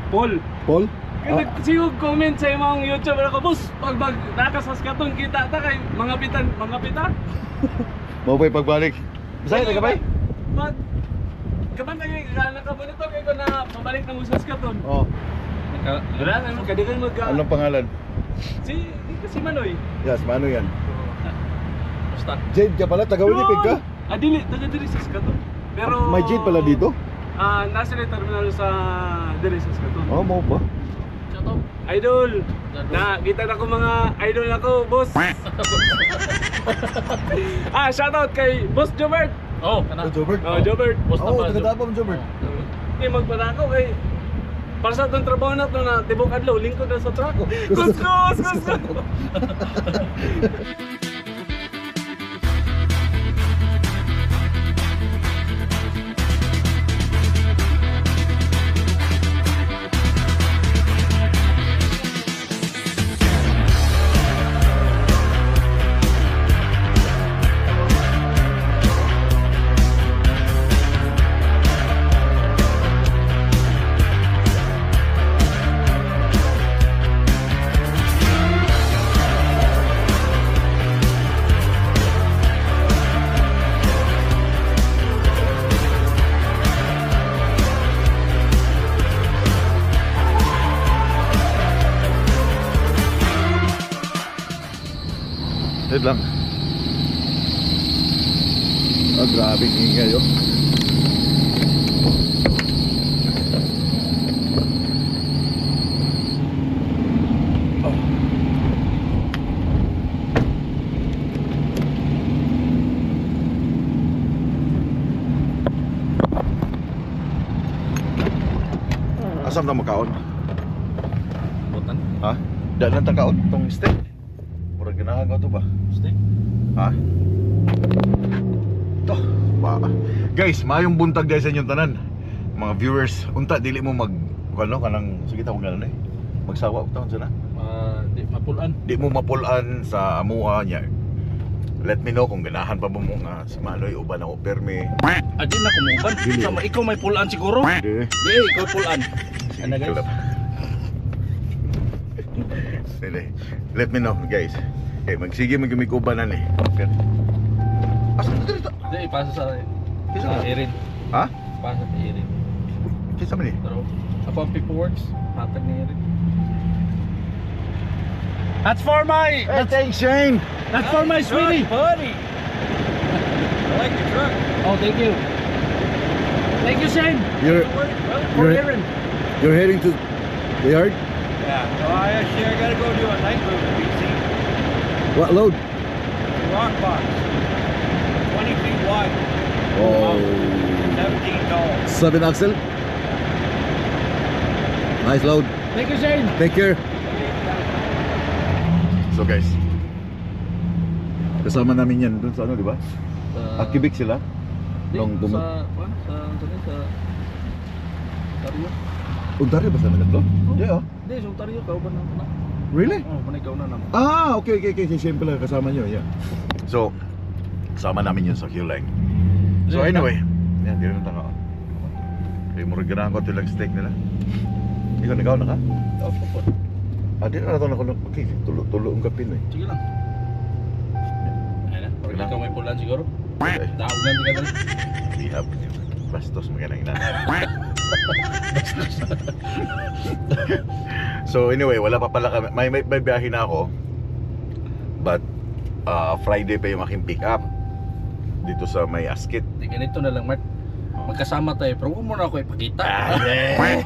Paul. Paul? Nagsigog comment sa imong YouTube ako, boss, pag nakasas ka ton kita ta kay mga pita. Mau pa'y pagbalik. Bisaya na ka ba? Pag kaman nakabunito kay ko na pabalik na mo sa Saskatoon. Oo. Wala na mo kadigan mag Anong pangalan? si Manoy. Yes, mano yan? Basta. Jade ka pala, taga Winnipeg ka? Dili, taga diri sa Saskatoon. Pero May Jade pala dito? nasa na terminal sa diri sa Saskatoon. Oo, mau ba? Idol! Kita na ko mga idol ako, boss! Shoutout kay Boss Jobert! Oh, Jobert? Jobert! Oo, taga-Davao mo Jobert. Hindi, magpala ako kay... Para sa itong trabaho na ito na tibok adlaw, lingkod na sa truck. Kus! Wait lang. Grabe ingay oh. Asam na makaon? Butan? Ha? Daan lang takaon tong steak. Murag ganahan ko to ba? Steak? Ha? To, ba. Guys, mayong buntag guys sa inyong tanan. Mga viewers, unta dili mo mag ano kanang sige ta kung ganon magsawa ug taon sana. Di mapulan. Di mo mapulan sa amuha niya. Let me know kung ganahan pa mo nga si Maloy uban ako perme. Adi na kumuban. Sama ikaw may pulan siguro? Di. Di, ikaw pulan. Ano guys? Sige. Let me know guys. Okay, magsige magumikubanan eh. Okay. Asa na dito? Di, ipasa sa Erin. Ha? Ipasa sa Erin. Kisa man eh? Pero, ako ang People Works. Hatag ni Erin. That's for my... Hey, thanks Shane! That's for my sweetie! Buddy! I like your truck. Oh, thank you. Thank you, Shane. You're For Erin. heading to the yard? Yeah. So I gotta go do a night move in BC. What load? Rock box. 20 feet wide. Oh. 17 tall. 7 axle? Nice load. Thank you, Shane. Take care. So guys, kasama namin yan dun sa ano, di ba? Akibik sila. Long bumot. Sa Ontario. Ontario ba sa naglo? Yeah. Hindi, sa Ontario, kauban na. Really? Oh, panay na naman. Okay. Siyempre lang kasama nyo, yeah. So, kasama namin yun sa Q-Line. So anyway, yan, di rin taka. Kaya muraganahan ko ito lang steak nila. Ikaw, nagaw na ka? Oh, po. Di na natin ako ng okay, tulo ang kapin eh. Sige lang. Ayun na, Wala. ikaw may pulan siguro. Okay. Naugan ka dali. Ihap. Bastos magandang ina. So anyway, wala pa pala kami. May biyahe na ako. But Friday pa yung aking pick up dito sa may Askit. Di ganito na lang, Mark. Magkasama tayo, pero huwag mo na ako ipakita. Yeah.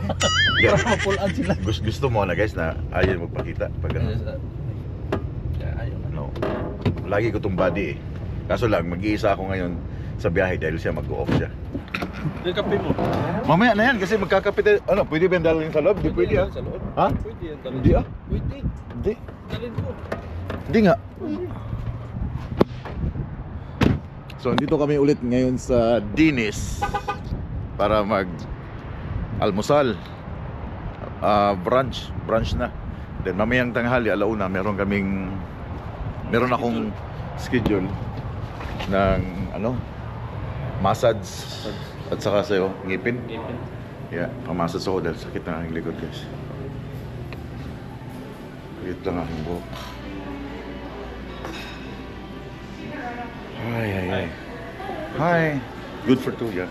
Para mapulaan sila. Gusto mo na guys na ayaw magpakita pag ano. Kaya ayaw na. No. Lagi ko tong body eh. Kaso lang mag-iisa ako ngayon sa biyahe dahil siya mag-go-off siya. Di kape mo. Mamaya na yan kasi magkakapit ano, pwede ba yung dalhin sa loob? Di pwede ah. Sa loob? Ha? Pwede yan. Hindi ah. Pwede. Hindi. Dalhin ko. Hindi nga. So dito kami ulit ngayon sa Dinis para mag almusal. Brunch na. Then mamayang tanghali alauna meron akong schedule ng ano massage at saka sayo ngipin. Yeah, pamasas ako dahil sakit ng aking likod, guys. Sakit lang aking buhok. Ay. Hi. Good for two, yeah.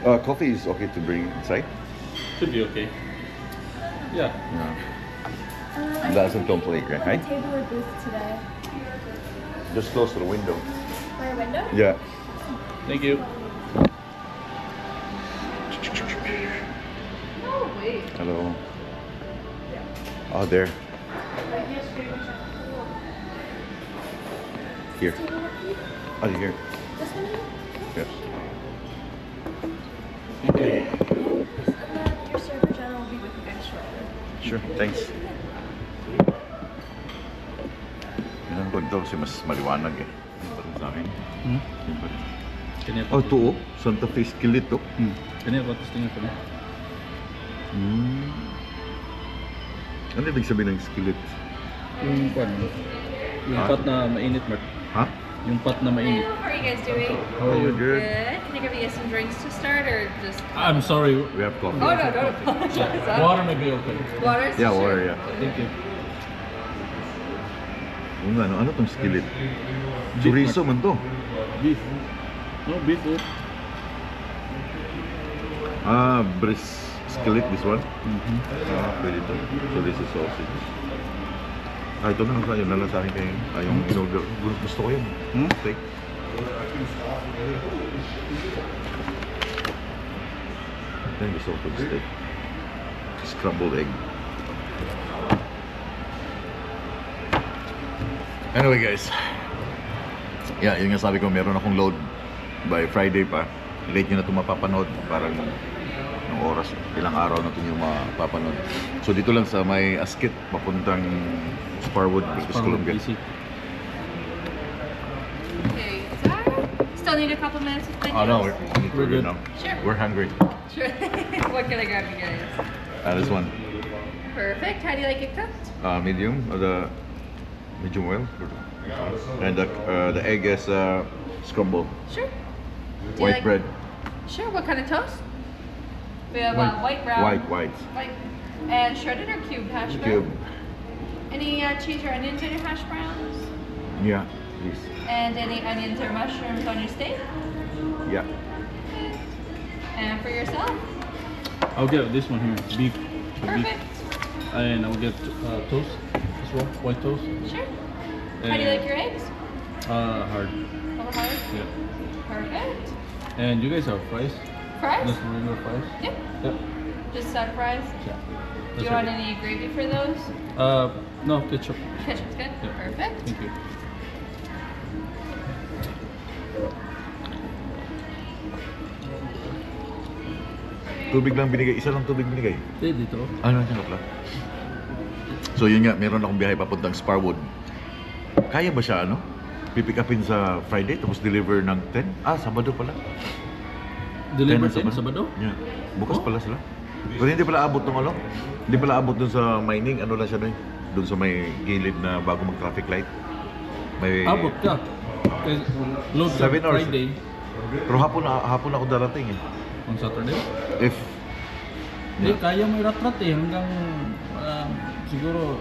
Coffee is okay to bring inside? Should be okay. Yeah. Yeah. Doesn't complain, right? Hi? Table or booth today? Just close to the window. By a window? Yeah. Thank you. Oh, wait. Hello. Oh, there. Here. Oh, here. This one? Yes. Your server channel will be with you guys shortly. Sure, thanks. Yan ang ganito kasi mas maliwanag eh. Yung pa rin sa akin. Yung pa rin. Kanya Oh, ito oh. Santa Fe Skillet oh. Kanya pa testing ko na. Ano ibig sabihin ng skillet? Yung pan. Yung Ah. pot na mainit, Mark. Ha? Yung pot na mainit. How are you guys doing? How are you? Good. Good. Can I give you some drinks to start or just I'm sorry. We have coffee. Oh no, don't apologize. Water may be okay. Water? Yeah, Sure. water, yeah. Thank you. Yung ano tong skillet? Chorizo man to. Beef. No, beef. Oh. Ah, bris skillet, this one? Ah, pwede to. So this is sausage. Ah, ito na lang sa'yo. Nalang sa akin kayo. Ah, yung in-order. Gusto ko yun. Steak. Then gusto ko itong steak. Scrambled egg. Anyway guys. Yeah, yun nga sabi ko, meron akong load by Friday pa. Late nyo na ito mapapanood. Parang ng oras, ilang araw na ito nyo mapapanood. So dito lang sa may Asket, papuntang Sparwood, British Columbia. Easy. Okay, Zara? Still need a couple minutes with my Oh no, notes? we're good now. Sure. We're hungry. Sure. What can I grab you guys? This one, Perfect. How do you like it cooked? medium, the medium well. And the egg is scrambled. Sure. Do you White like- bread. Sure. What kind of toast? We have white brown. White. White. And shredded or cubed hash brown? Cube. Any cheese or onions in your hash browns? Yeah, please. And any onions or mushrooms on your steak? Yeah. And for yourself? I'll get this one here. Beef. Perfect. And I'll get toast as well. White toast. Sure. How do you like your eggs? Hard. A little hard? Yeah. Perfect. And you guys have fries? Fries? Just regular fries? Yep. Yep. Just side fries? Yeah. Do you want any gravy for those? No, ketchup. Ketchup's good. Yeah. Perfect. Thank you. Tubig lang binigay. Isa lang tubig binigay. Dito. Ano ang tanggap lang? So yun nga, meron akong biyahe papuntang Sparwood. Kaya ba siya ano? Pipick upin sa Friday tapos deliver ng 10? Ah, Sabado pala. Deliver 10 din Sabado? Yeah. Bukas pala sila. Pero hindi pala abot ng ano? Hindi pala abot dun sa mining. Ano lang siya doon? Doon sa may gilid na bago mag-traffic light. May... Abot ka. Kasi load ka 7 hours. Friday Pero hapon ako darating eh. on Saturday. If... Hindi, kaya mo irat-rat eh hanggang siguro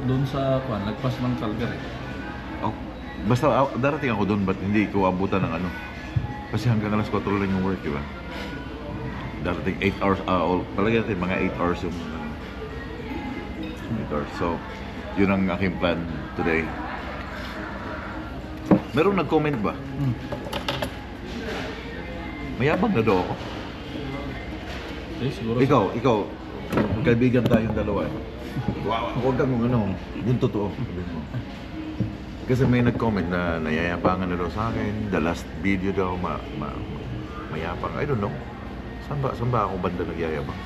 doon sa lagpas ng Calgary. Oh, basta darating ako doon, but hindi ko abutan ng ano. Kasi hanggang alas 4 lang yung work, di ba? Darating 8 hours, palagay natin mga 8 hours yung 8 hours. So, yun ang aking plan today. Meron nag-comment ba? Mayabang na daw ako. Eh, siguro Ikaw, kaibigan tayong dalawa. Wow, huwag kang ano, yung totoo. Sabihin mo. Kasi may nag-comment na nayayapangan na daw sa akin. The last video daw, mayapang. I don't know. Saan ba ako banda nagyayabang?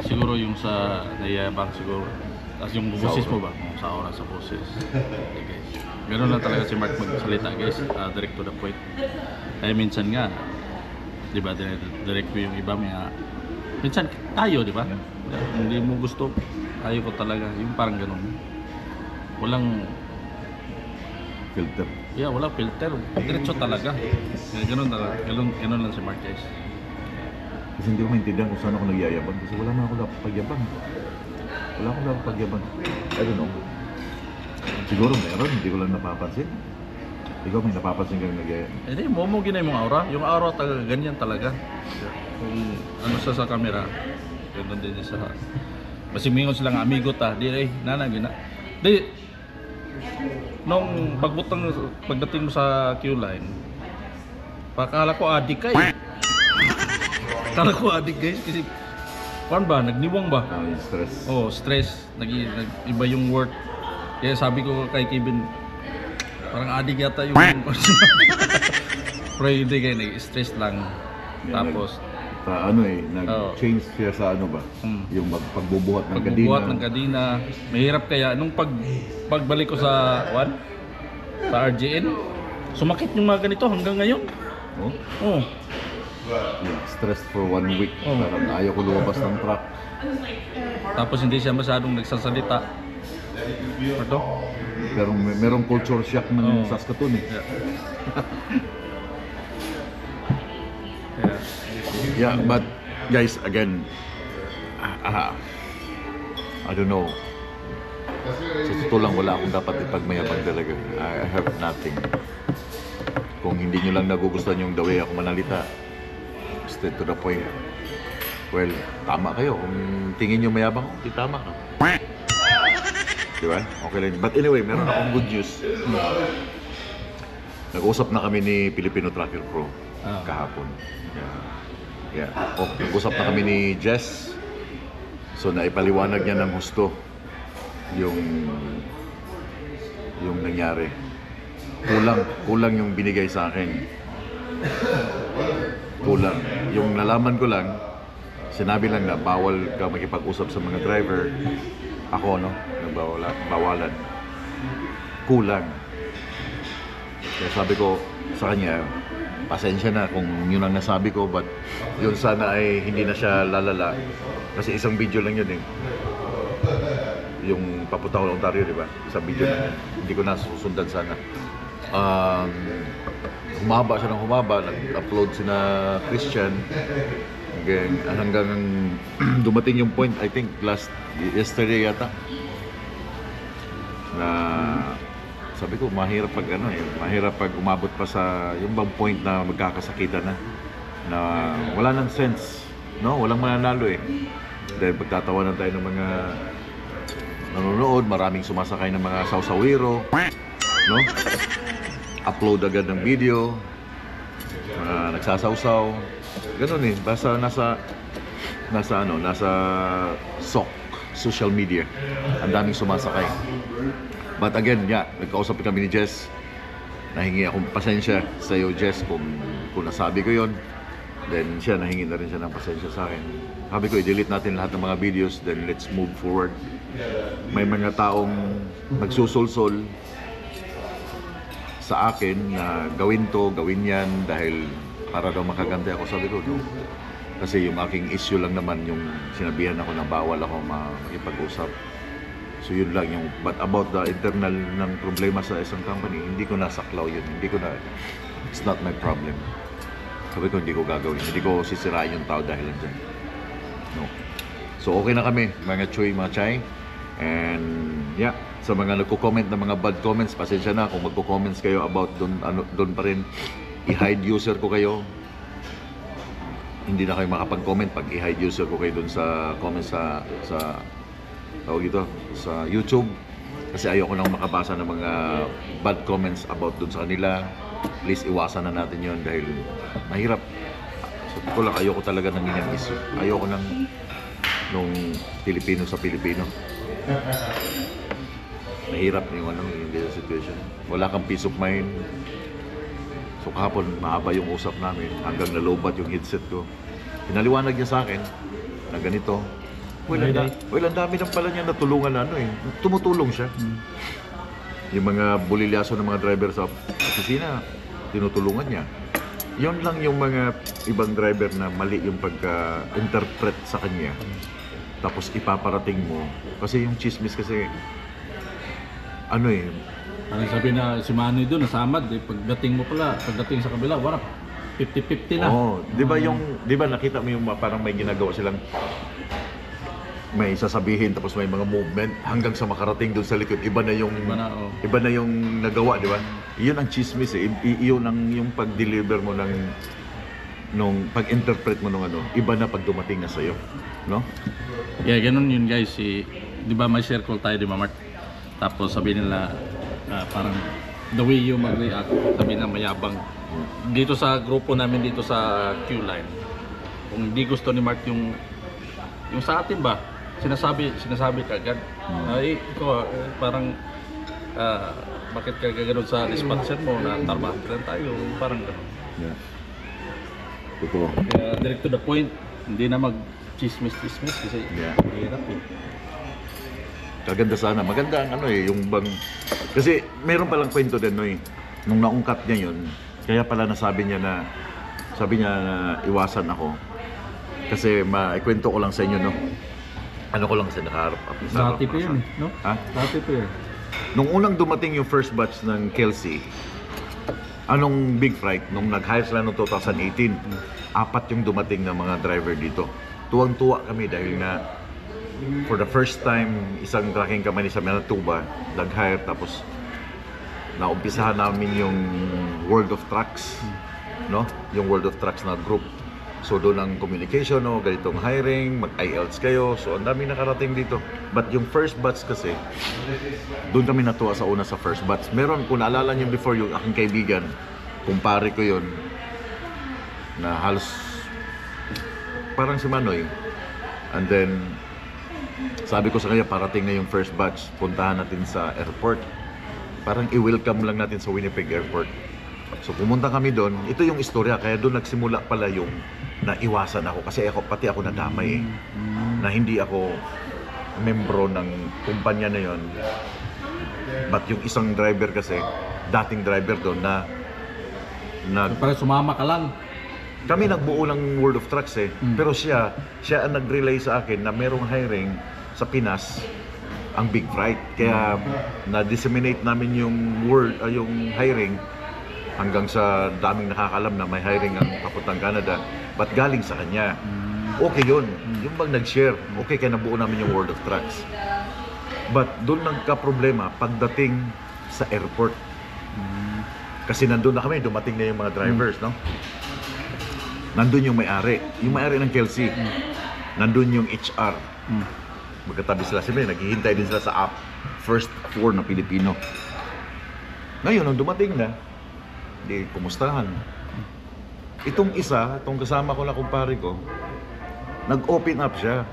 siguro yung sa nayayabang siguro. Tapos yung boses mo ba? Sa oras sa boses. Okay, guys. Ganun lang talaga si Mark magsalita guys. Direct to the point. Kaya minsan nga, di ba, direct ko yung iba. Minsan tayo, di ba? Hindi mo gusto, tayo ko talaga. Yung parang ganun. Walang filter. Yeah, wala filter. Diretso talaga. Kaya ganun talaga. Ganun lang si Marquez. Kasi hindi ko maintindihan kung saan ako nagyayabang. Kasi wala naman ako dapat pagyabang. Wala akong dapat pagyabang. I don't know. Siguro meron, hindi ko lang napapansin. Ikaw may napapansin kang nagyayabang. Hindi, mo ginay mong aura. Yung aura talaga, ganyan talaga. Kung ano sa camera, ganun din sa... Masimingon silang amigo ta. Di ay, gina. Di, nung pagdating mo sa Q-line, pakala ko adik ka eh. Akala ko adik guys kasi paano ba? Nagniwang ba? Yung stress. Oh, stress. Iba yung word. Kaya sabi ko kay Kevin, parang adik yata yung pero hindi kayo, nag-stress lang. Tapos nag-change siya sa ano ba? Yung pagbubuhat ng kadina. pagbubuhat ng kadina. Mahirap kaya. Nung pagbalik ko sa RGN, sumakit yung mga ganito hanggang ngayon. Oh? Oh. Yeah, stressed for 1 week. Oh. Parang ayaw ko lumabas ng truck. Tapos hindi siya masyadong nagsasalita. Ito? Pero merong culture shock ng Oh. Saskatoon eh. Yeah. Yeah, but guys, again, I don't know. Sa totoo lang, wala akong dapat ipagmayabang talaga. I have nothing. Kung hindi nyo lang nagugustuhan yung the way ako manalita, straight to the point. Well, tama kayo. Kung tingin nyo mayabang, di tama ka. Diba? Okay lang. But anyway, meron akong good news. Nag-usap na kami ni Filipino Tracker Pro kahapon. Yeah. Nag-usap na kami ni Jess. So naipaliwanag niya ng husto yung nangyari. Kulang yung binigay sa akin. Kulang. Yung nalaman ko lang, sinabi lang na bawal ka makipag-usap sa mga driver. Ako, no? Bawalan. Kulang. Kaya sabi ko sa kanya, pasensya na kung yun ang nasabi ko, but yun sana ay hindi na siya lalala. Kasi isang video lang yun eh. Yung papunta ko ng Ontario, di ba? Isang video lang yun. Hindi ko na susundan sana. Humaba siya ng humaba. Nag-upload sina Christian. Hanggang dumating yung point, I think yesterday yata, na sabi ko mahirap pag umabot pa sa yung bang point na magkakasakitan na wala nang sense, no? Walang mananalo eh. Dahil pagtatawanan tayo ng mga nanonood, maraming sumasakay ng mga sausawiro, no? Upload agad ng video, nagsasawsaw. Ganun eh, basta nasa social media. Ang daming sumasakay. But again, nagkausap kami ni Jess. Nahingi akong pasensya sa iyo, Jess, kung nasabi ko yon. Then siya, nahingi na rin siya ng pasensya sa akin. Sabi ko, i-delete natin lahat ng mga videos, then let's move forward. May mga taong nagsusulsol sa akin na gawin yan dahil para daw makaganda ako. Sabi ko, no. Kasi yung aking issue lang naman yung sinabihan ako na bawal ako makipag-usap. So yun lang yung, but about the internal ng problema sa isang company, hindi ko nasaklaw yun. It's not my problem. Sabi ko, hindi ko gagawin. Hindi ko sisirain yung tao dahil lang dyan. No. So okay na kami, mga choy, mga chay. And yeah, sa mga nagko-comment ng mga bad comments, pasensya na kung magko-comments kayo about doon pa rin. I-hide user ko kayo. Hindi na kayo makapag-comment pag i-hide user ko kayo doon sa comments sa tawag ito, sa YouTube. Kasi ayoko nang makabasa ng mga bad comments about doon sa kanila. Please iwasan na natin yon dahil mahirap. So ko lang, ayoko talaga ng inyong issue. Ayoko nung Pilipino sa Pilipino. Mahirap yung yung situation. Wala kang peace of mind. So kahapon, mahaba yung usap namin hanggang nalobat yung headset ko. Pinaliwanag niya sa akin na ganito. Well, ang dami nang pala niya natulungan na tumutulong siya. Yung mga bulilyaso ng mga driver sa opisina, tinutulungan niya. Yon lang yung mga ibang driver na mali yung pagka-interpret sa kanya. Tapos ipaparating mo. Kasi yung chismis kasi, Parang sabi na si Manny doon, nasamad eh. Pagdating mo pala, pagdating sa kabila, wala. 50-50 na. Oo, di ba nakita mo yung parang may ginagawa silang may sasabihin tapos may mga movement hanggang sa makarating doon sa likod. Iba na yung nagawa, di ba? Iyon ang chismis eh. Iyon ang yung pag-deliver mo nung pag-interpret mo nung ano, iba na pag dumating na sa'yo, no? Yeah, ganun yun guys. Di ba may circle tayo, di ba Mark? Tapos sabi nila, parang the way you mag-react, sabi na mayabang. Dito sa grupo namin dito sa Q-Line, kung hindi gusto ni Mark yung sa atin ba, sinasabi ka agad. Ay, ikaw, parang bakit ka gano'n sa dispatcher mo na tarbahan lang tayo, parang gano'n. Yeah. Totoo. Kaya direct to the point, hindi na mag-chismis kasi Yeah. hirap eh. Kaganda sana. Maganda ang ano eh, yung bang... Kasi meron palang kwento din, no eh. Nung naungkat niya yun, kaya pala sabi niya na iwasan ako. Kasi maikwento ko lang sa inyo, no? Ano ko lang kasi nakaharap. Dati pa yun eh, no? Ha? Dati pa yun. Nung unang dumating yung first batch ng Kelsey, anong big fright, nung nag-hire sila noong 2018, 4 yung dumating na mga driver dito. Tuwang-tuwa kami dahil nga for the first time, isang tracking company sa Manitoba nag-hire, tapos naumpisahan namin yung World of Trucks, no? Yung World of Trucks na group. So doon ang communication, no? Ganitong hiring, mag-IELTS kayo. So ang daming nakarating dito. But yung first batch kasi, doon kami natuwa sa una sa first batch. Meron, kung naalala niyo before, yung aking kaibigan, kumpare ko yun, na halos parang si Manoy. And then sabi ko sa kanya, parating na yung first batch, puntahan natin sa airport. Parang i-welcome lang natin sa Winnipeg Airport. So pumunta kami doon. Ito yung istorya, kaya doon nagsimula pala yung naiwasan ako. Kasi pati ako nadamay eh. Na hindi ako membro ng kumpanya na yon. But yung isang driver kasi, dating driver doon na Parang sumama ka lang. kami nagbuo ng World of Trucks eh. Pero siya ang nag-relay sa akin na merong hiring sa Pinas, ang Big Fright. Kaya na-disseminate namin yung yung hiring hanggang sa daming nakakalam na may hiring ang papuntang Canada. But galing sa kanya. Okay yun. Yung bang nag-share, okay, kaya nabuo namin yung World of Trucks. But doon nagka-problema pagdating sa airport. Kasi nandun na kami, dumating na yung mga drivers, no? Nandun yung may-ari ng Kelsey. Nandun yung HR. Magkatabi sila, siyempre naghihintay din sila sa app. First 4 na Pilipino. Ngayon, nung dumating na, di kumustahan. Itong kasama ko na kumpare ko, nag-open up siya.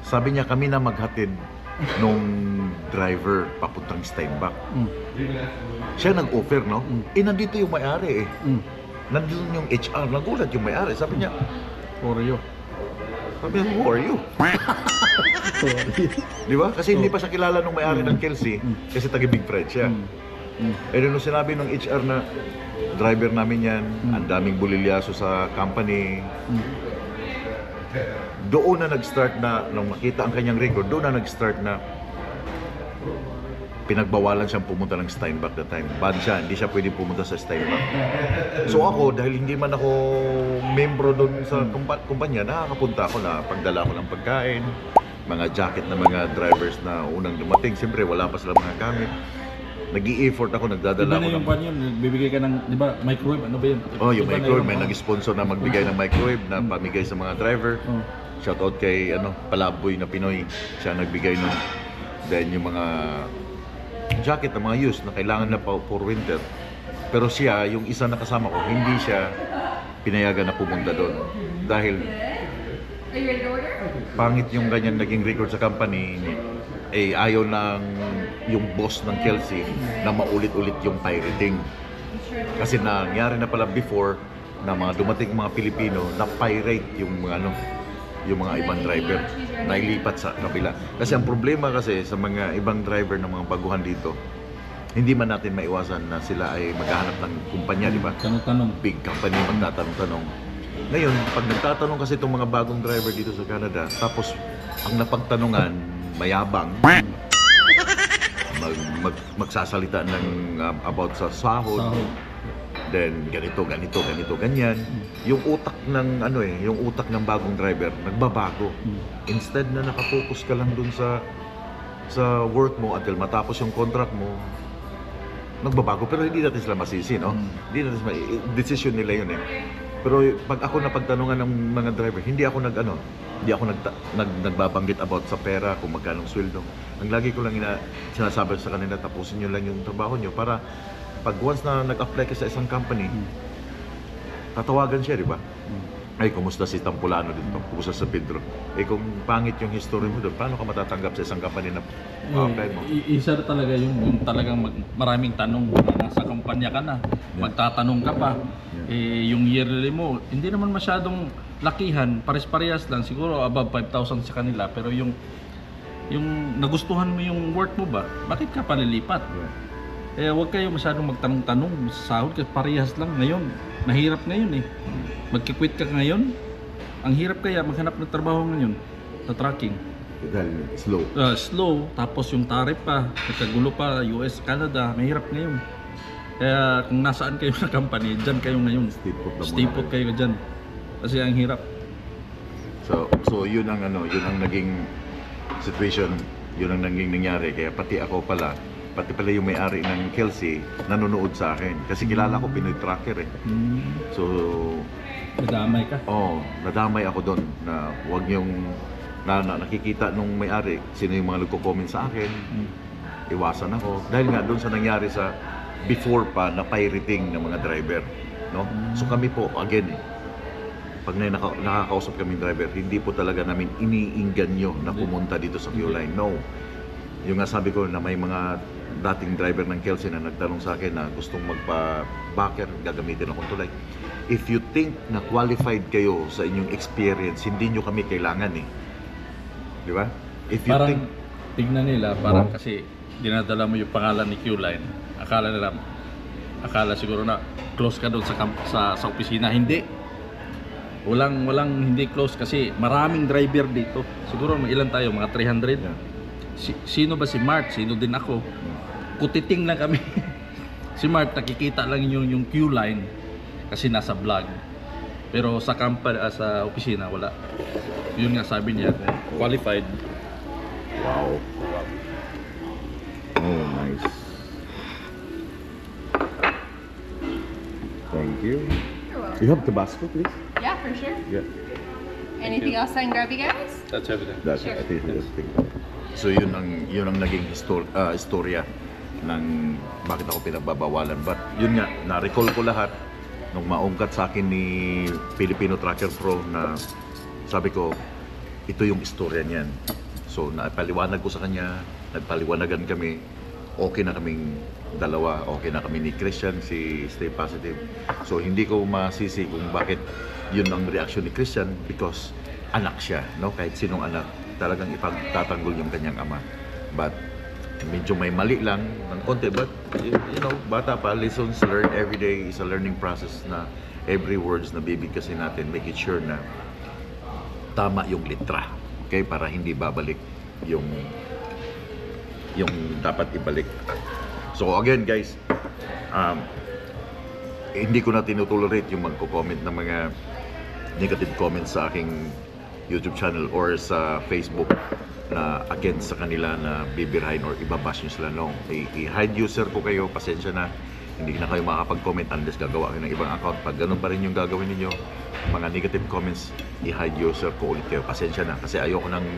Sabi niya, kami na maghatid nung driver papuntang Steinbach. Siya nag-offer, no? Nandito yung may-ari eh. Nandun yung HR, nagulat yung may-ari. Sabi niya, For you. sabi niya, who are you? Di ba? Kasi hindi pa siya kilala nung may-ari ng Kelsey. Kasi taga-Big Fred siya. Eh nung sinabi nung HR na driver namin yan, ang daming bulilyaso sa company. Doon na nag-start na, nung makita ang kanyang record, doon na nag-start na pinagbawalan siyang pumunta ng Steinbach that time. Bad siya, hindi siya pwede pumunta sa Steinbach. So ako, dahil hindi man ako membro doon sa kumpanya, nakakapunta ako na pagdala ko ng pagkain, mga jacket ng mga drivers na unang dumating. Siyempre, wala pa sila mga gamit. Nag-i-effort ako, nagdadala Iba ako na yung pan yun, bibigay ka ng, di ba, microwave, ano ba yun? Oh, yung Iba na microwave, may pan. nag-sponsor na magbigay ng microwave na pamigay sa mga driver. Shoutout kay Palaboy na Pinoy. Siya nagbigay nun. Then yung mga jacket na mga used na kailangan na for winter. Pero siya, yung isa na kasama ko, hindi siya pinayagan na pumunta doon. Dahil Are you ready to order? pangit yung ganyan naging record sa company, eh ayaw ng yung boss ng Kelsey na maulit-ulit yung pirating. Kasi nangyari na pala before na mga dumating mga Pilipino na pirate yung mga yung mga ibang driver na ilipat sa kabila. Kasi ang problema kasi sa mga ibang driver ng mga baguhan dito, hindi man natin maiwasan na sila ay maghahanap ng kumpanya, di ba? Tanong-tanong. Big company magtatanong-tanong. Ngayon, pag nagtatanong kasi itong mga bagong driver dito sa Canada, tapos ang napagtanungan, mayabang, magsasalita ng about sa sahod. Then ganito, ganyan. Yung utak ng yung utak ng bagong driver nagbabago. Instead na nakafocus ka lang dun sa work mo until matapos yung contract mo, nagbabago. Pero hindi natin sila masisi, no? Hindi natin decision nila yun eh. Pero pag ako napagtanungan ng mga driver, hindi ako nagbabanggit about sa pera, kung magkano sweldo. Ang lagi ko lang sinasabi sa kanila, tapusin nyo lang yung trabaho nyo para pag once na nag-apply ka sa isang company, tatawagan siya, di ba? Ay, kumusta si Tampulano dito? Kumusta sa Pedro? Eh, kung pangit yung history mo doon, paano ka matatanggap sa isang company na apply mo? Isa talaga yung talagang maraming tanong. Nasa kumpanya ka na, magtatanong ka pa. Yung yearly mo, hindi naman masyadong lakihan, pares-parehas lang. Siguro above 5,000 sa kanila. Pero yung nagustuhan mo yung work mo ba, bakit ka palilipat? Huwag kayo masyadong magtanong-tanong sa sahod kasi parehas lang ngayon. Mahirap ngayon eh. Magkikwit ka ngayon, ang hirap kaya maghanap ng trabaho ngayon sa trucking. Dahil slow. Slow, tapos yung tarif pa, nagkagulo pa, US, Canada, mahirap ngayon. Kaya kung nasaan kayo na company, dyan kayo ngayon. Stay put kayo dyan. Kasi ang hirap. So yun ang naging situation, yun ang naging nangyari. Kaya pati pala yung may-ari ng Kelsey nanonood sa akin kasi kilala ko Pinoy Tracker eh. So nadamay ka? Nadamay ako doon na wag yung nakikita nung may-ari sino yung mga nagko-comment sa akin. Iwasan ako dahil nga doon sa nangyari sa before pa na pirating ng mga driver, no? So kami po again pag nakakausap kaming driver, hindi po talaga namin iniingganyo na pumunta dito sa Q-Line. No. Yung nga sabi ko na may mga dating driver ng Kelsey na nagtanong sa akin na gustong magpa-backer, gagamitin akong tulay. If you think na qualified kayo sa inyong experience, hindi nyo kami kailangan eh. Di ba? If you parang think... tignan nila, parang kasi dinadala mo yung pangalan ni Q-Line. Akala siguro na close ka doon sa opisina. Hindi. Walang hindi close kasi maraming driver dito. Siguro ilan tayo? Mga 300? Yeah. Sino ba si Mark? Sino din ako? Kutiting lang kami. Si Mark nakikita lang yung Q-Line kasi nasa vlog. Pero sa company, sa opisina wala. Yun nga sabi niya, qualified. Wow. Oh, nice. Thank you. You're welcome. You have Tabasco, please? Yeah, for sure. Yeah. Anything else I can grab you guys? That's everything. That's Sure. I think that's the thing. So yun ang naging istorya ng bakit ako pinagbabawalan. But yun nga, na-recall ko lahat nung maungkat sa akin ni Filipino Tracker Pro na sabi ko, ito yung istorya niyan. So napaliwanag ko sa kanya, nagpaliwanagan kami, okay na kaming dalawa, okay na kami ni Christian, si Stay Positive. So hindi ko masisi kung bakit yun ang reaction ni Christian because anak siya, no? Kahit sinong anak, talagang ipagtatanggol yung kanyang ama. But medyo may mali lang ng konti, but you know, bata pa, lessons learned every day is a learning process na every words na bibigkasin natin, make it sure na tama yung litra, okay? Para hindi babalik yung dapat ibalik. So again guys, hindi ko na tinutolerate yung magko-comment ng mga negative comments sa aking YouTube channel or sa Facebook na against sa kanila na bibirahin or ibabash nyo sila. No, i-hide user ko kayo, pasensya na, hindi na kayo makakapag-comment unless gagawa kayo ng ibang account. Pag ganun pa rin yung gagawin ninyo, mga negative comments, i-hide user ko ulit kayo, pasensya na, kasi ayoko ng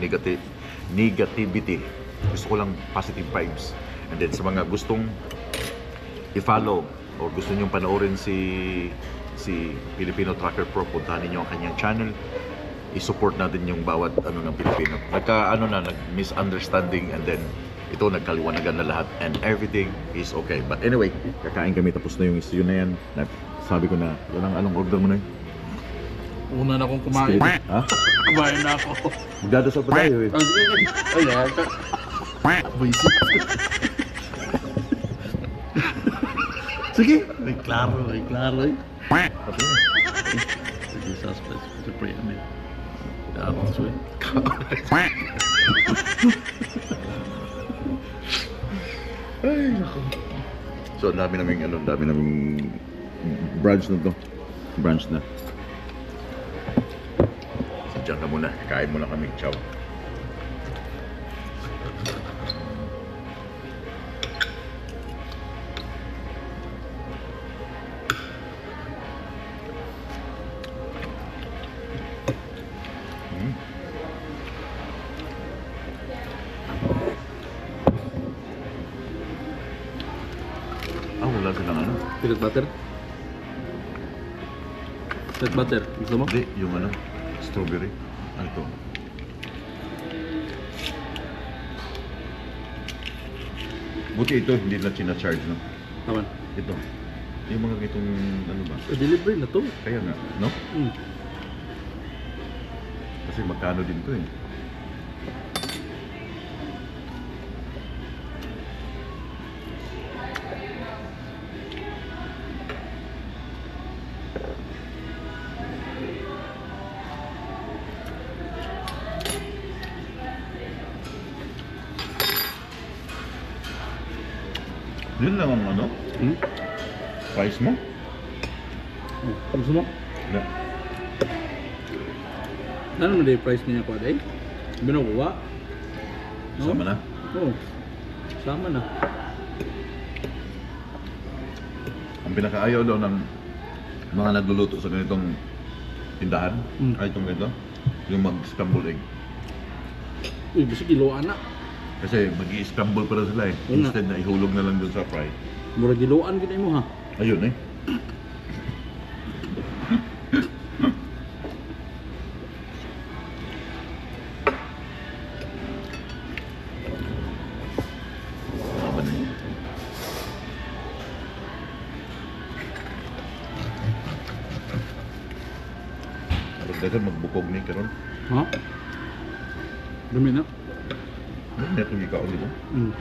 negativity, gusto ko lang positive vibes. And then sa mga gustong i-follow or gusto nyong panoorin si Filipino Tracker Pro, puntahan ninyo ang kanyang channel, i-support natin yung bawat ng Pilipino. Nag-misunderstanding and then ito nagkaliwanagan na lahat and everything is okay. But anyway, kakain kami, tapos na yung issue na yan. Sabi ko na, anong order mo na yun? Una na akong kumain. Ha? Kumain na ako. Magdadasal pa tayo eh. Visit. Sige! May klaro eh. Sige, suspect. Siyempre yan eh. Tapos eh. Ay, nako. So, ang dami naming branch na to. Branch na. So, dyan ka muna. Kain muna kami. Ciao. Wala silang ano? Peanut butter? Peanut butter, gusto mo? Hindi, yung ano? Strawberry. Ito. Buti ito, hindi na charge no? Naman. Ito. Yung mga itong ano ba? Delivery na to. Kaya nga, no? Mm. Kasi magkano din to eh. Yun lang ang ano? Hmm? Price mo? Gusto mo? Wala. Ano naman yung price niya ko day? Binukuha? Sama na? Oo. Sama na. Ang pinakaayaw daw ng mga nagluluto sa ganitong tindahan, ay itong ganito, yung mag-scramble egg. Uy, basta kiloan na. Kasi mag-i-scramble pa rin sila eh. Yun na. Instead na ihulog na lang dun sa fry. Mura kiloan kita mo ha. Ayun eh. Tama na yun. Dagan magbukog ni karon. Ha? Dumi na. Ano na itong ikaw dito? Mm.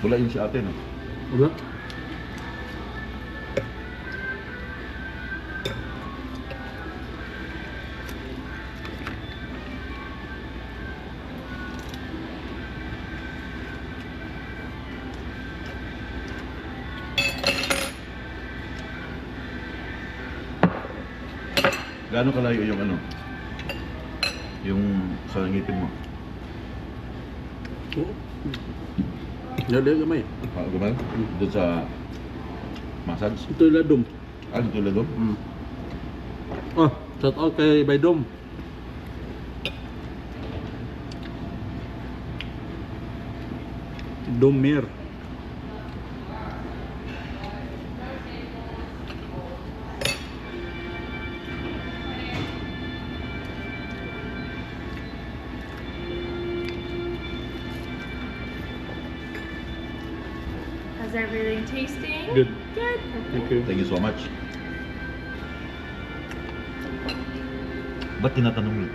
Wala yun si ate no? Wala? Gaano kalayo yung ano? Yung sa ngipin mo? Oo. Dali gamay. Gumal? Doon sa massage? Ito yung ladom. Dito lang doon? Mm. Ah, shout out kay Baydom. Domir. How's everything tasting? Good. Good. Thank you. Thank you so much. Ba't tinatanong mo?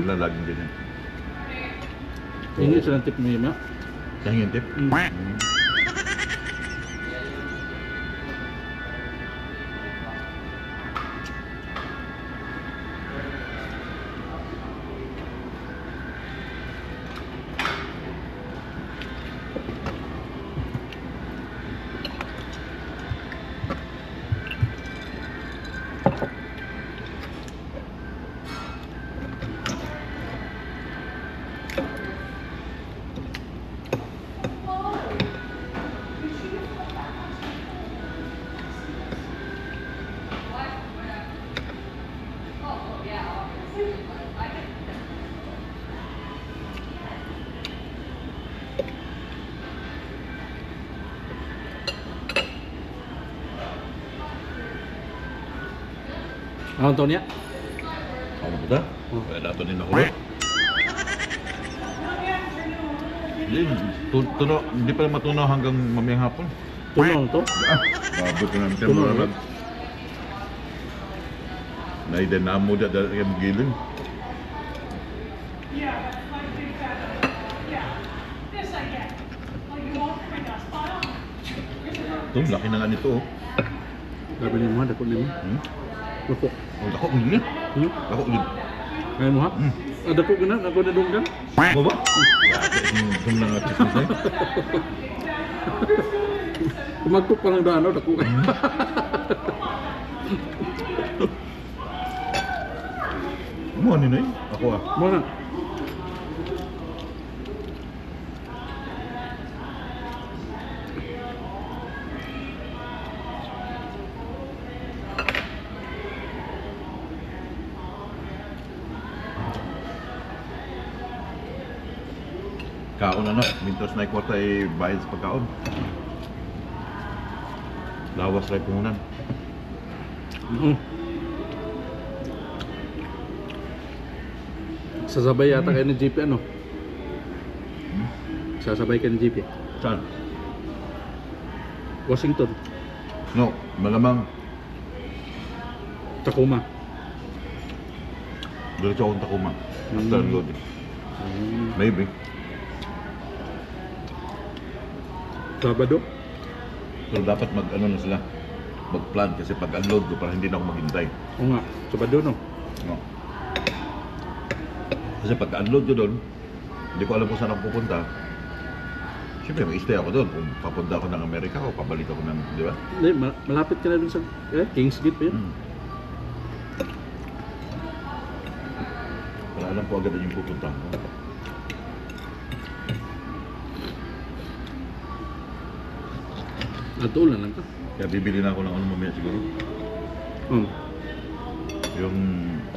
Lalaging ganyan. Hingi silang tip mo yun ha? Kaya yung tip? Ano to niya? Ano ba ito? Kaya dato din ako rin. Hindi pa matunaw hanggang mamayang hapon. Tunaw to? Babot na namin Tunaw, tempo na. Naidinamo dyan dahil yung gilin. Yeah, that's my big fat. Yeah, this I get. Oh, you want my dust? Ito, laki na nga nito. Oh. Sabi niyo mo, dako niyo. Hmm? Dako. Oh, dako din. Hmm? Dako din. Kaya mo ha? Hmm. Dako ka na, ako na dunggan. Baba? Ito na nga chismis eh. Kumagtok pa lang daan, dako ka. Mo ano na eh? Ako ah. Mo na. Kaon na. Mintos na ikwata ay bayad sa pagkaon. Lawas lang puhunan. Sasabay yata kayo ng jeep ano? Sasabay kayo ng jeep Saan? Washington, No, malamang Tacoma. diretso akong Tacoma. After load. Maybe. Sabado? Pero dapat mag-ano na sila. Mag-plan kasi pag unload ko para hindi na ako maghintay. Oo nga, Sabado no? No. Kasi pag unload ko doon, hindi ko alam kung saan ako pupunta. Siyempre, mag-stay ako doon. Kung papunta ako ng Amerika o pabalik ako ng, di ba? Hindi, malapit ka na dun sa Kings Gate pa yun. Para alam ko agad yung pupunta ko. Natuulan lang ka. Kaya bibili na ako ng ano mamaya siguro. Yung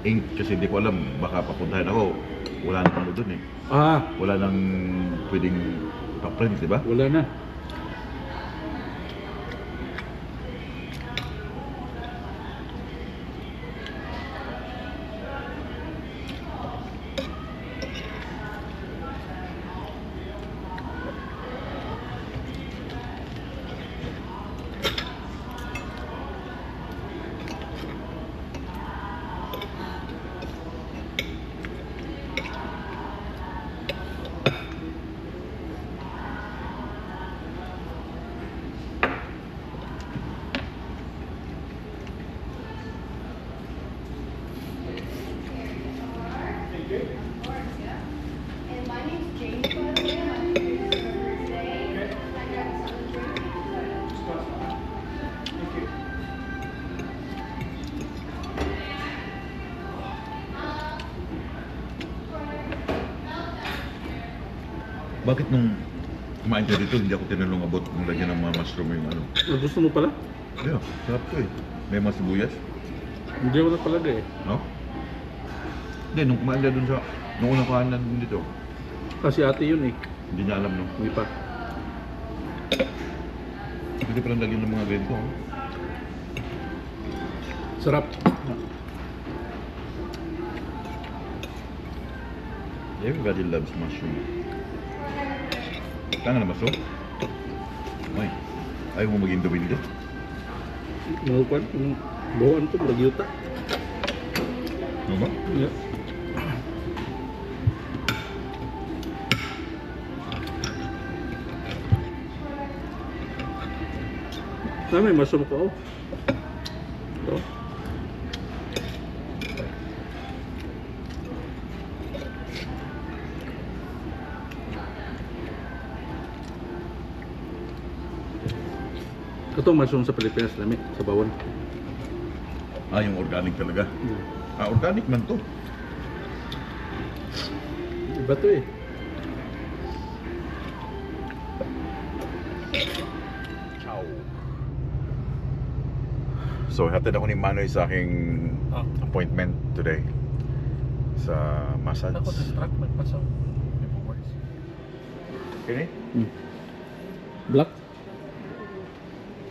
ink kasi hindi ko alam. Baka papuntahin ako. Wala nang ano doon eh. Wala nang pwedeng ipaprint, di ba? Wala na. And my name's James, by the way. I'm here today. I got some drinks. Bakit nung kumain ka dito, hindi ako tinanong about kung lagyan ng mga mushroom yung ano? Gusto mo pala? Yeah, sarap to eh. May mga sibuyas. Hindi ako napalagay eh. No? Hindi, nung kumain ka dun sa... Nung unang kuhaan na dun dito, Kasi ate yun eh. hindi niya alam no. Hindi pa. Pwede palang lagyan ng mga ganito. Oh. Sarap. Everybody loves mushroom. Tanga na mushroom? Ay, ayaw mo maging dawin dito? Malupan. Buwan to, lagyuta. Ano ba? Yeah. May mushroom ko. Ito. Ito mushroom sa Pilipinas, lami, sa bawon. Ah, yung organic talaga. Ah, organic man to. Iba to eh. So, hatid ako ni Manoy sa aking appointment today sa massage. truck, magpasaw. Kini? Black?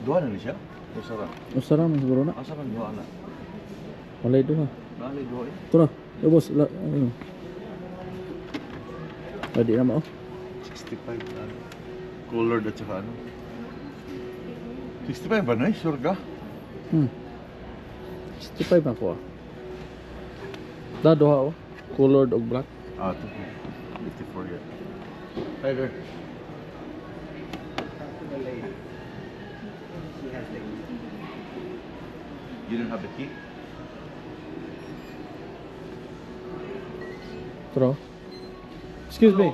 Duha na ni siya? O sarap? Usara mo siguro na. Asa man duha na? Walay duha. Nalay duha eh. Ito na. Boss, ano? Pwede na mo. 65 na ano. Colored at saka ano. 65 ba na eh? Sure ka? 65 ako ah. Duha oh. Colored o black. Ah, ito. 54 yan. Hi there. You don't have the key? Bro. Excuse me.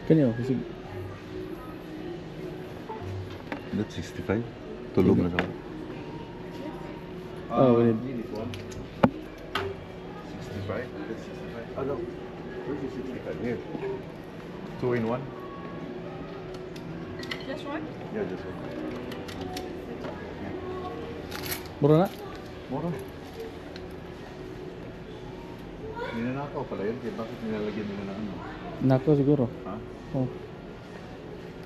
Kanyo, kasi That's 65. Tulog na siya. Oh, we need. 65? That's 65. Oh no. Where's the 65? Here. 2 in 1? Just one? Yeah, just one. Mura na? Mura. Ninanakaw pala yun. Kaya bakit nilalagyan nila na ano? Nako siguro. Ha? Oh.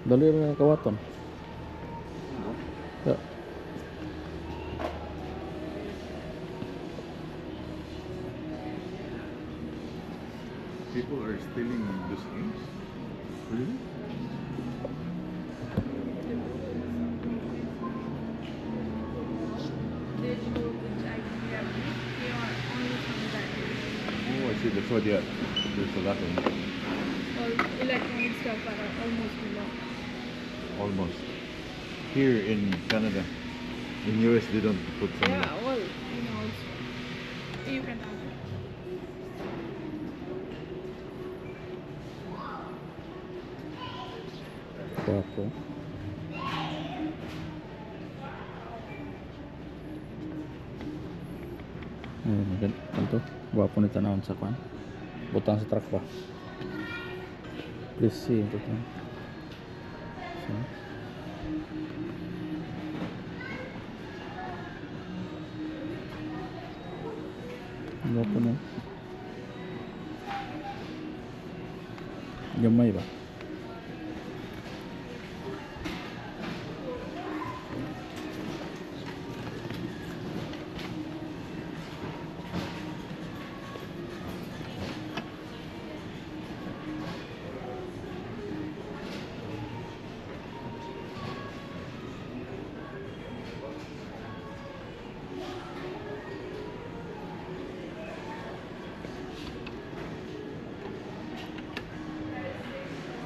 Dali na kawaton. Ano? Yeah. People are stealing those things? Really? Did you go which item you have used? You are only from that. Oh, I see. That's why there's a lot of them. All electronic stuff are almost below. Almost. Here in Canada. In US they don't put some. Yeah, well, you know, it's, you can have it. Guwapo. Ito, guwapo ni tanawon sa kwan. Butang sa truck ba? Please see ito. So, guwapo na. Gamay ba?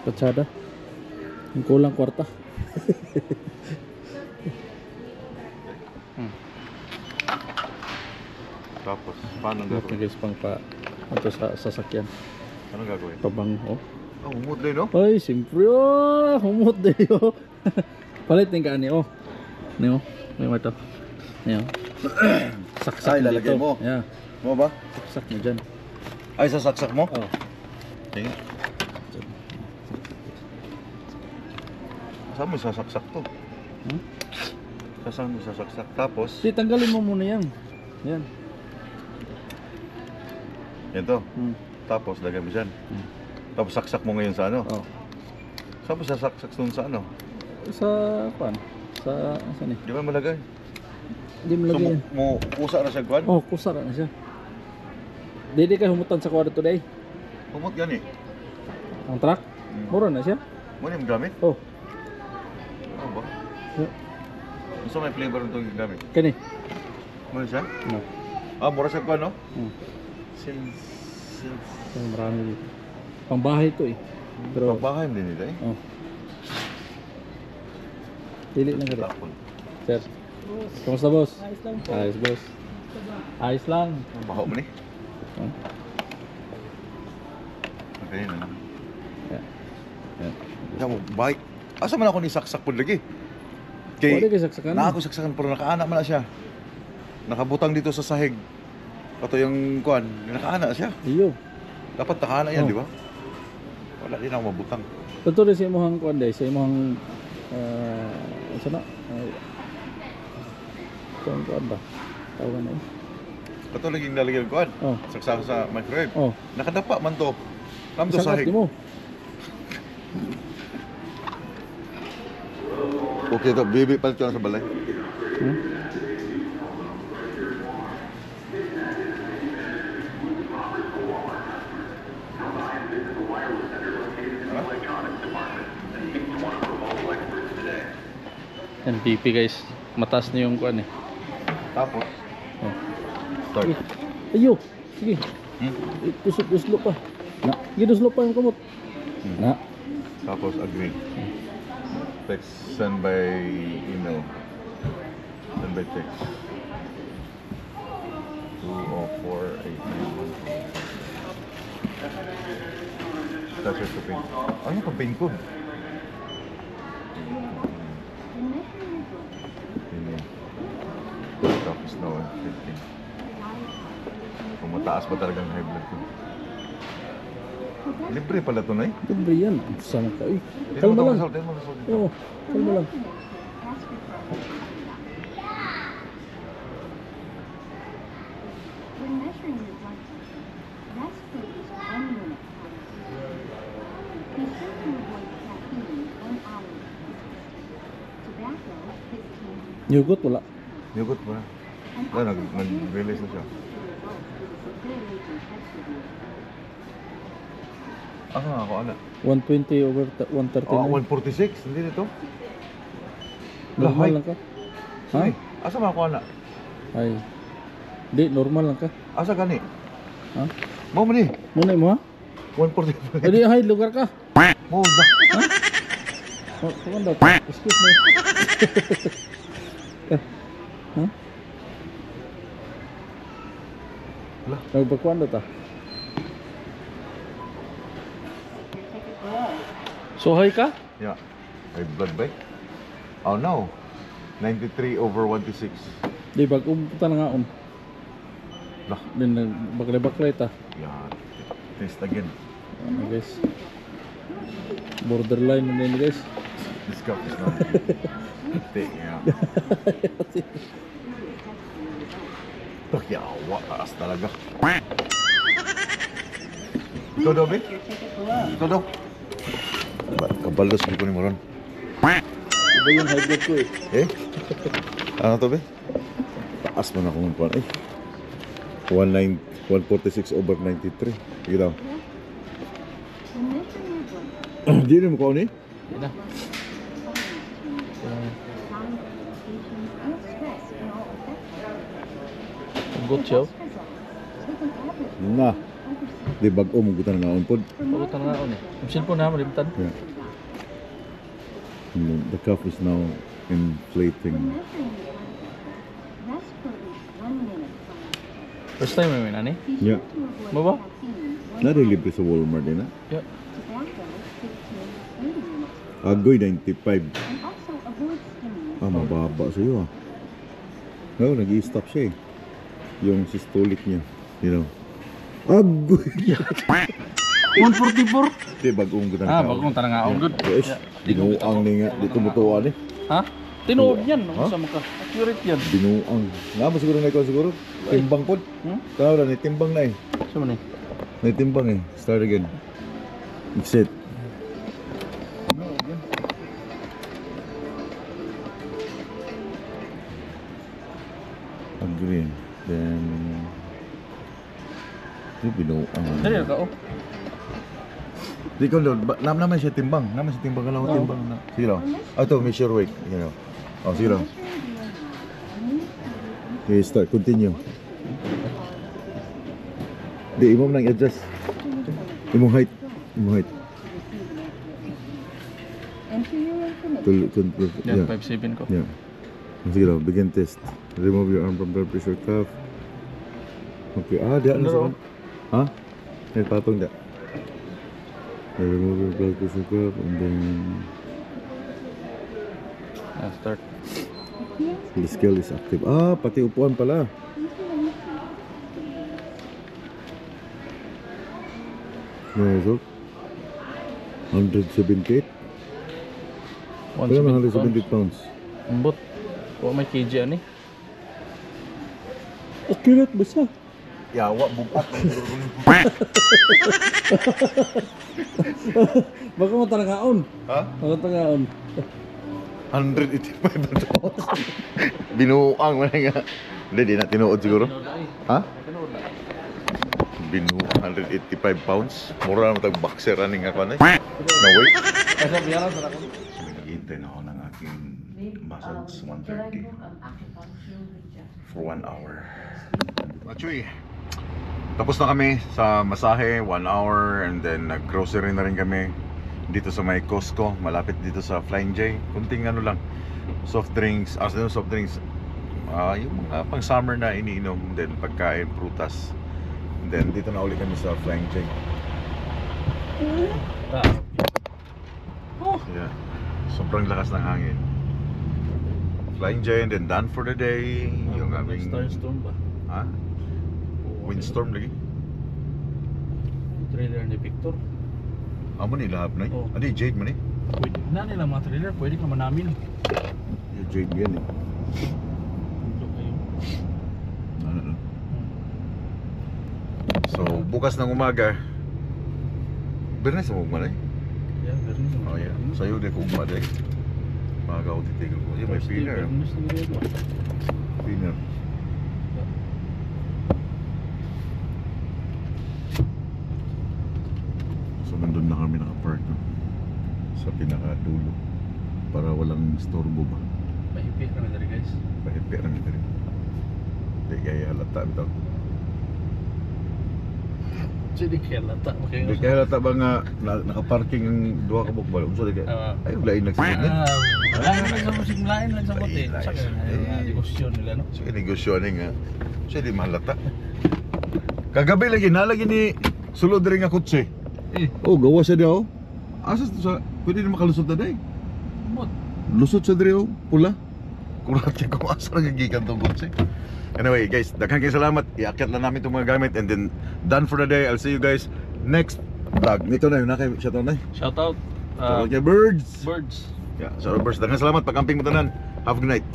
Patsada. Ang kulang kwarta. Tapos, paano Ito gagawin? guys pang pa ito sa sasakyan. Ano gagawin? Pabango. Oh, humod din, no? Ay, siyempre oh. Humot din oh. Palit din ka ani oh. Niyo. May mato. Niyo. Saksak Ay, mo lalagay dito. mo. Yeah. Mo ba? Saksak mo dyan. Ay, sasaksak mo? Oh. Sige. Saan mo sasaksak to? Hmm? Saan mo sasaksak? Tapos, Di, tanggalin mo muna yan. Yan. ito. Tapos, Tapos, lagay mo dyan. Tapos, saksak mo ngayon sa ano? oh. Saan mo sasaksak dun sa ano? Sa pan. Sa saan eh? Di ba malagay? Hindi mo So, lagay yan. mo usa na siya, Kwan? Oh, kusara na siya. Di ka humutan sa kwarto today. Humot yan eh. Ang truck. Mura na siya. Mo na yung gamit? Oh. Oo ba? Yeah. Gusto may flavor nito yung gamit? Kani. Mo na siya? No. Ah, mura siya, Kwan, no? Hmm. Since Ay, marami dito. Pangbahay to eh. Pero, Pagbahay mo din nila eh. oh. Pili lang ka Tapon. Sir. Kamusta boss? Ayos lang po. Ayos boss. Ayos lang. Baho mo ni? Oh. Okay na. Yeah. Yeah. Ikaw mo, bike. Asa man ako ni saksak po lagi? Pwede kayo saksakan. Na ako saksakan pero nakaana man na siya. Nakabutang dito sa sahig. Kato yung kuan, nakaana siya. Iyo. Dapat nakaana yan, Oh. di ba? Wala din ako mabutang. Ito rin sa imuhang kuan day, sa imuhang isa na? Ito ang kuan ba? Tawag na eh. Kato lagi yung lalagyan kuan. Oh. Saksak sa microwave. Oh. Nakadapa man to. Kam to Isang sahig. ati mo. Okay to, bibi palit ko na sa balay. Hmm? Yan, BP guys. Mataas na yung kuan eh. Tapos, Oh. start. Ayo, sige. Hmm? Tusok-tusok pa. Na, giduslo pa yung kamot. Hmm. Na. Tapos agree. Text, send by email. Send by text. 204-891. That's your pin. Ano pa pin code? Tapos na 115. Kung mataas pa talagang high blood ko. Libre pala ito, Nay. Libre yan. Sama ka eh. Hindi Kalma mo lang. result, hindi mo result. Oo, kalma lang. When measuring your blood pressure, rest food is 1 minute. Be sure to avoid caffeine 1 hour before breakfast. Tobacco, 15 Yogurt wala. Yugot ba? Wala, nag-release na siya. Asa nga ako, ala? 120 over 139. Oh, 146, hindi nito. Normal lang ka. Ha? Ay, asa nga ako, ala? Ay. Di, normal lang ka. Asa gani? Ha? Mo man eh, Muna mo ha? 145. Ay, di, ay, lugar ka. Mo da. Oh, kuman daw. Excuse me. Ha? Wala. Nagpakuan daw ta. So, hay ka? Yeah. High blood ba? Oh no. 93 over 126. Di, bagong puta na nga on. Lah. Then, baklay-baklay ta. Yeah. Test again. Ano guys? Borderline na din guys. This cup is not thick, yeah. Yawa, taas talaga. Ito daw, Ben? Ito daw. Kabalos ko ni Moron. Iba yung high blood ko eh. Eh? Ano to, Ben? Taas mo na kung kuwan. Eh. 146 over 93. Sige daw. When measuring your blood pressure, Di rin mo kuwan eh? Hindi na. palpitations, and stress can all affect you. Good show. Test results. Take an average Na. over Di bag-o mo gutan nga on pod. Pagutan na nga on eh. Yung cellphone na, malimtan. Yeah. And the cuff is now inflating. When measuring your blood pressure, rest for at least 1 minute from First time may nani? Be Yeah. sure to avoid Baba? caffeine 1 Nare-libre sa Walmart din, ha? Yeah. tobacco 15 30 minutes. Agoy, 95. And also avoid stimulant. Ah, mababa sa'yo, ah. No, nag-i-stop siya, eh. Yung systolic niya. You know. Agoy! 144? Di, bagong gutan Ah, bagong tanang nga on. Good. Yes, binuang ni nga. Di tumutuan, eh. Ha? Tinuod yan. Ha? Ano sa maka? Accurate yan. Binuang. Nga mo siguro na ikaw siguro? Timbang po. Hmm? Tawag na, timbang na, eh. Sa man eh? Naitimbang, eh. Start again. Exit. Agree. Then... Di, binuang. Dali ka oh. Di ko lord, naman siya timbang. Naman siya timbang. Alam ko timbang na. Sige lang. Ito, measure weight. You know. Oh, sige lang. Okay, start. Continue. Di, imong nang adjust. Imong height. Imong height. Enter your information. Yan, Yeah. 5'7 ko. Yeah. Sige lang. Begin test. Remove your arm from blood pressure cuff. Okay. Ah, diyan na sa... Ha? May patong da. Remove your blood pressure cuff and then... Ah, start. The scale is active. Ah, pati upuan pala. No result. 178. Kaya na 178 pounds. Ambot. Huwag may kg ani. Accurate ba siya? Yawa, bukat. Baka matangaon. Ha? Matangaon. 185 pounds. Binuang mo na nga. Hindi, di na tinuod siguro. Ha? Binuang 185 pounds. Mura naman tag boxer running ako na. No way. Kasi biyaran sa ako. Naghihintay na ako ng aking massage 130 for 1 hour. Machoy, tapos na kami sa masahe, 1 hour, and then nag-grocery na rin kami. dito sa may Costco, malapit dito sa Flying J. Kunting ano lang, soft drinks, soft drinks, yung mga pang summer na iniinom, then pagkain, prutas. And then dito na uli kami sa Flying J. Yeah. Sobrang lakas ng hangin. Flying J and then done for the day. Yung aming Starstorm ba? ha? Windstorm lagi. Trailer ni Victor. Amo ni lahap na. Oh. Adi Jade man eh. Pwede na nila mga trailer, pwede ka manamin. Yung Jade yan eh. Ito kayo. Ano. So bukas ng umaga, Bernes mo man eh. Yeah, meron naman. Oh yeah. Sa'yo di ko umaga eh. Maga ako titigil ko. Yung may pinner. Pinner. So nandun na kami nakapark no? Sa pinakadulo para walang storbo ba. Mahipit na dari guys. Pahipi namin din. Hindi kaya halata bitaw. Jadi kaya lata. Hindi kaya halata ba nga nakaparking ang duha ka bukbal. Unsa di kaya? Ay lain nagsigit na. Wala naman sa musik lain lang sa bote. Lain. Sa negosyo nila no. Sige negosyo ni nga. Siya di mahalata. Kagabi lagi nalagi ni sulod rin nga kutse. Oh, gawa siya daw. Asas to sa pwede na makalusot na day. Mot. Lusot siya diri oh, pula. Kurate ko asa nga gikan tong kutse. Anyway, guys, daghang kay salamat. Iakyat lang namin itong mga gamit and then done for the day. I'll see you guys next vlog. Nito na yun, nakay shout out na. Shout out Shout out kay Birds. Birds. Yeah, shout out Birds. Daghang salamat pag-camping mo tanan. Have a good night.